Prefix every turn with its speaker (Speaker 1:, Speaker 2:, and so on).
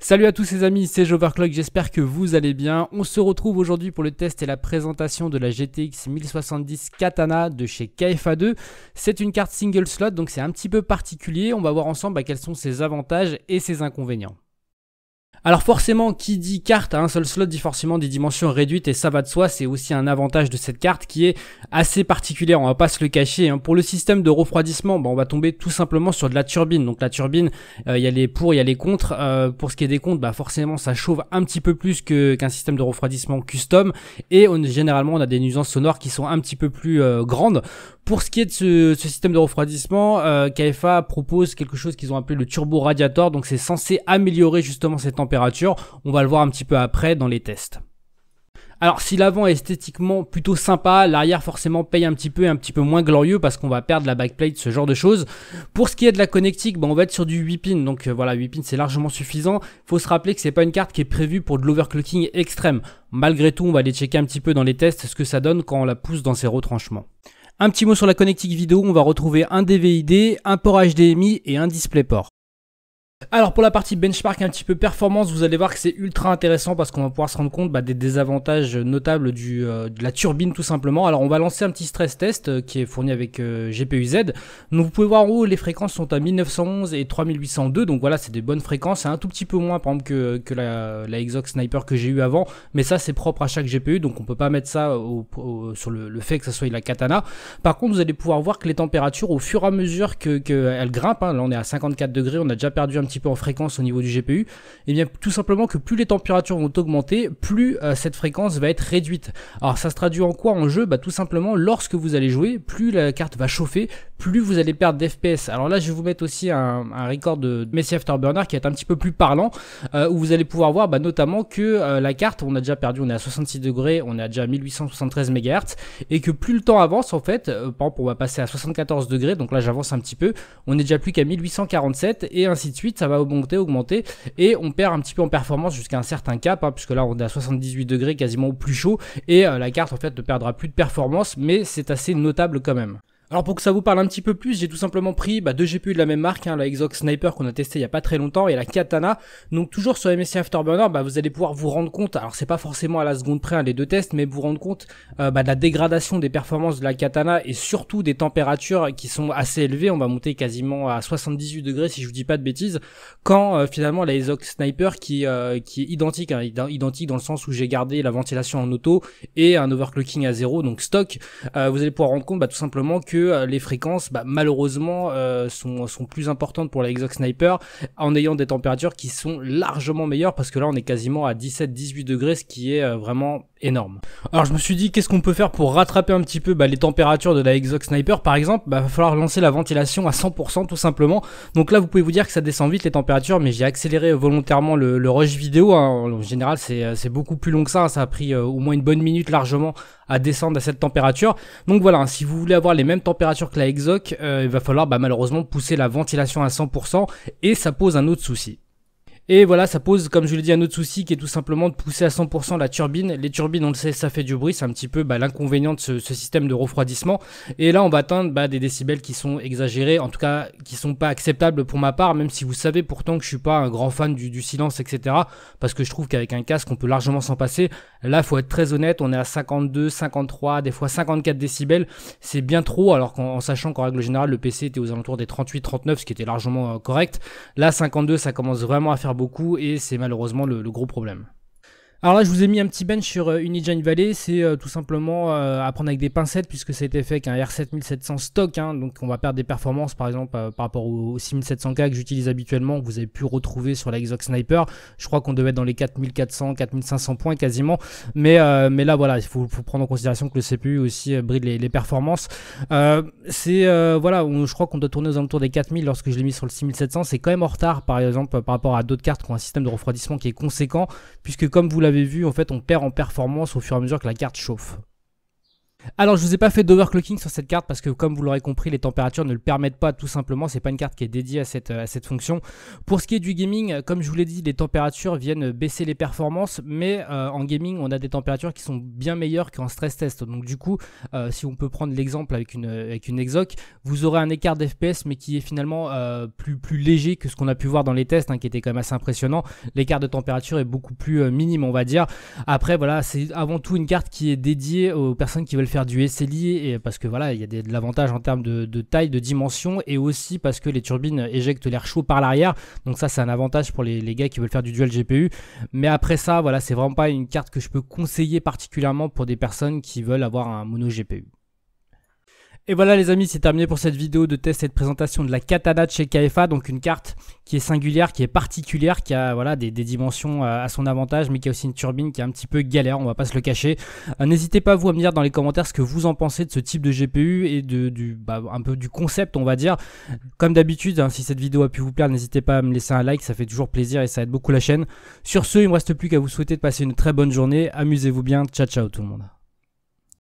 Speaker 1: Salut à tous les amis, c'est Joverclock, j'espère que vous allez bien. On se retrouve aujourd'hui pour le test et la présentation de la GTX 1070 Katana de chez KFA2. C'est une carte single slot, donc c'est un petit peu particulier. On va voir ensemble quels sont ses avantages et ses inconvénients. Alors forcément, qui dit carte à un seul slot dit forcément des dimensions réduites et ça va de soi, c'est aussi un avantage de cette carte qui est assez particulière, on va pas se le cacher. Pour le système de refroidissement, on va tomber tout simplement sur de la turbine. Donc la turbine, il y a les pour, il y a les contre. Pour ce qui est des contre, forcément ça chauffe un petit peu plus qu'un système de refroidissement custom et généralement on a des nuisances sonores qui sont un petit peu plus grandes. Pour ce qui est de ce système de refroidissement, KFA propose quelque chose qu'ils ont appelé le turbo radiator, donc c'est censé améliorer justement ces températures. On va le voir un petit peu après dans les tests. Alors si l'avant est esthétiquement plutôt sympa, l'arrière forcément paye un petit peu moins glorieux parce qu'on va perdre la backplate, ce genre de choses. Pour ce qui est de la connectique, on va être sur du 8 pins, donc voilà, 8 pins c'est largement suffisant. Faut se rappeler que c'est pas une carte qui est prévue pour de l'overclocking extrême. Malgré tout, on va aller checker un petit peu dans les tests ce que ça donne quand on la pousse dans ses retranchements. Un petit mot sur la connectique vidéo, on va retrouver un DVI-D, un port HDMI et un DisplayPort. Alors pour la partie benchmark un petit peu performance, vous allez voir que c'est ultra intéressant parce qu'on va pouvoir se rendre compte des désavantages notables de la turbine tout simplement. Alors on va lancer un petit stress test qui est fourni avec GPU-Z. Donc vous pouvez voir en haut les fréquences sont à 1911 et 3802, donc voilà c'est des bonnes fréquences, c'est un tout petit peu moins par exemple que la Exox Sniper que j'ai eu avant, mais ça c'est propre à chaque GPU donc on peut pas mettre ça sur le fait que ça soit la Katana. Par contre vous allez pouvoir voir que les températures au fur et à mesure qu'elles grimpent, là on est à 54 degrés, on a déjà perdu un petit peu en fréquence au niveau du GPU, et bien tout simplement que plus les températures vont augmenter, plus cette fréquence va être réduite. Alors ça se traduit en quoi en jeu? Tout simplement lorsque vous allez jouer, plus la carte va chauffer, plus vous allez perdre d'FPS. Alors là je vais vous mettre aussi un record de Messi Afterburner qui est un petit peu plus parlant, où vous allez pouvoir voir notamment que la carte, on a déjà perdu, on est à 66 degrés, on est à déjà 1873 MHz, et que plus le temps avance en fait, par exemple on va passer à 74 degrés, donc là j'avance un petit peu, on est déjà plus qu'à 1847 et ainsi de suite, ça va augmenter et on perd un petit peu en performance jusqu'à un certain cap, puisque là on est à 78 degrés quasiment au plus chaud et la carte en fait ne perdra plus de performance, mais c'est assez notable quand même. Alors pour que ça vous parle un petit peu plus, j'ai tout simplement pris deux GPU de la même marque, la Exox Sniper qu'on a testé il y a pas très longtemps et la Katana. Donc toujours sur MSI Afterburner, vous allez pouvoir vous rendre compte, alors c'est pas forcément à la seconde près les deux tests, mais vous rendre compte de la dégradation des performances de la Katana et surtout des températures qui sont assez élevées. On va monter quasiment à 78 degrés si je vous dis pas de bêtises, quand finalement la Exox Sniper qui est identique, identique dans le sens où j'ai gardé la ventilation en auto et un overclocking à 0, donc stock. Vous allez pouvoir rendre compte tout simplement que les fréquences malheureusement sont plus importantes pour la Exox Sniper en ayant des températures qui sont largement meilleures, parce que là on est quasiment à 17-18 degrés, ce qui est vraiment énorme. Alors je me suis dit qu'est-ce qu'on peut faire pour rattraper un petit peu les températures de la Exox Sniper. Par exemple va falloir lancer la ventilation à 100% tout simplement. Donc là vous pouvez vous dire que ça descend vite les températures, mais j'ai accéléré volontairement le rush vidéo, en général c'est beaucoup plus long que ça, ça a pris au moins une bonne minute largement à descendre à cette température. Donc voilà, si vous voulez avoir les mêmes températures que la Exox, il va falloir malheureusement pousser la ventilation à 100% et ça pose un autre souci. Et voilà, ça pose, comme je l'ai dit, un autre souci qui est tout simplement de pousser à 100% la turbine. Les turbines, on le sait, ça fait du bruit, c'est un petit peu l'inconvénient de ce système de refroidissement. Et là, on va atteindre des décibels qui sont exagérés, en tout cas qui sont pas acceptables pour ma part, même si vous savez pourtant que je suis pas un grand fan du silence, etc. Parce que je trouve qu'avec un casque, on peut largement s'en passer. Là, faut être très honnête, on est à 52, 53, des fois 54 décibels. C'est bien trop, alors qu'en sachant qu'en règle générale, le PC était aux alentours des 38, 39, ce qui était largement correct. Là, 52, ça commence vraiment à faire beaucoup et c'est malheureusement le gros problème. Alors là je vous ai mis un petit bench sur Unigine Valley, c'est tout simplement à prendre avec des pincettes puisque ça a été fait avec un R7700 stock, donc on va perdre des performances par exemple par rapport au 6700K que j'utilise habituellement, que vous avez pu retrouver sur la Exox Sniper. Je crois qu'on devait être dans les 4400, 4500 points quasiment, mais là voilà, il faut prendre en considération que le CPU aussi bride les performances. Voilà, je crois qu'on doit tourner aux alentours des 4000 lorsque je l'ai mis sur le 6700, c'est quand même en retard par exemple par rapport à d'autres cartes qui ont un système de refroidissement qui est conséquent, puisque comme vous l'avez vu, en fait, on perd en performance au fur et à mesure que la carte chauffe. Alors je vous ai pas fait d'overclocking sur cette carte parce que comme vous l'aurez compris, les températures ne le permettent pas tout simplement, c'est pas une carte qui est dédiée à cette fonction. Pour ce qui est du gaming, comme je vous l'ai dit, les températures viennent baisser les performances, mais en gaming on a des températures qui sont bien meilleures qu'en stress test. Donc du coup, si on peut prendre l'exemple avec une exoc, vous aurez un écart d'FPS mais qui est finalement plus léger que ce qu'on a pu voir dans les tests, hein, qui était quand même assez impressionnant. L'écart de température est beaucoup plus minime, on va dire. Après voilà, c'est avant tout une carte qui est dédiée aux personnes qui veulent faire du SLI, et parce que voilà, il y a de l'avantage en termes de taille, de dimension, et aussi parce que les turbines éjectent l'air chaud par l'arrière. Donc ça, c'est un avantage pour les gars qui veulent faire du dual GPU. Mais après ça, voilà, c'est vraiment pas une carte que je peux conseiller particulièrement pour des personnes qui veulent avoir un mono GPU. Et voilà les amis, c'est terminé pour cette vidéo de test et de présentation de la Katana de chez KFA, donc une carte qui est singulière, qui est particulière, qui a voilà, des dimensions à son avantage, mais qui a aussi une turbine qui est un petit peu galère, on va pas se le cacher. N'hésitez pas vous à me dire dans les commentaires ce que vous en pensez de ce type de GPU et un peu du concept, on va dire. Comme d'habitude, hein, si cette vidéo a pu vous plaire, n'hésitez pas à me laisser un like, ça fait toujours plaisir et ça aide beaucoup la chaîne. Sur ce, il ne me reste plus qu'à vous souhaiter de passer une très bonne journée, amusez-vous bien, ciao ciao tout le monde.